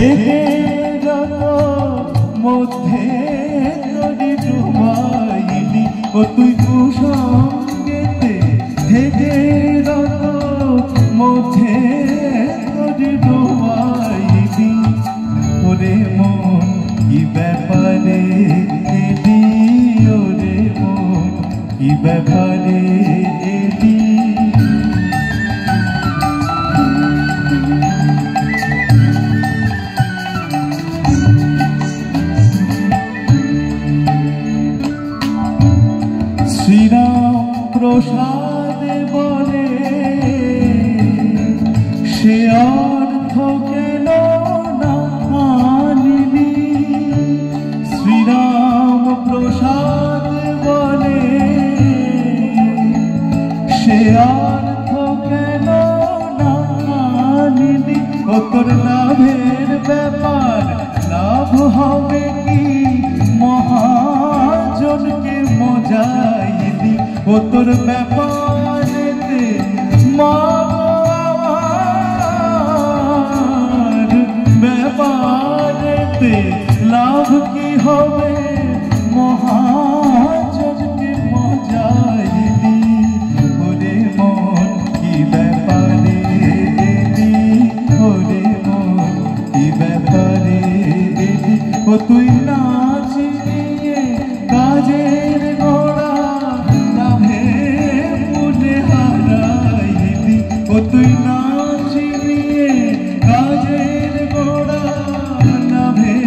থেকে যত মধ্যে তোরে ডুবাইলি ও তুই কুসঙ্গেতে থেকে যত মধ্যে তোরে ডুবাইলি ওরে মন কি ব্যাপারে এলি ওরে মন কি ব্যাপারে এলি শ্রীরাম প্রসাদ বলে সে অর্থ কেন না আনিলি শ্রীরাম প্রসাদ বলে সে অর্থ কেন না আনিলি ও তোর লাভের ব্যাপার লাভ হবে কি মহাজনকে মজাইলি ও তোর ব্যাপারেতে মার ব্যাপারেতে লাভ কি হবে মহাজনকে মজাইলি ওরে মন কি ব্যাপারে এলি ওরে মন কি ব্যাপারে এলি ও তুই নাচ নিয়ে কাজের ঘোড়া নামে মনে হারাইলি ও তুই নাচ নিয়ে কাজের ঘোড়া নামে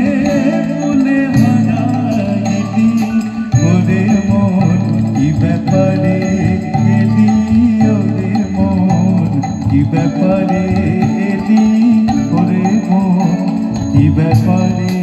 মনে হারাইলি ওরে মন কি ব্যাপারে এলি ওরে মন কি ব্যাপারে এলি ওরে মন কি ব্যাপারে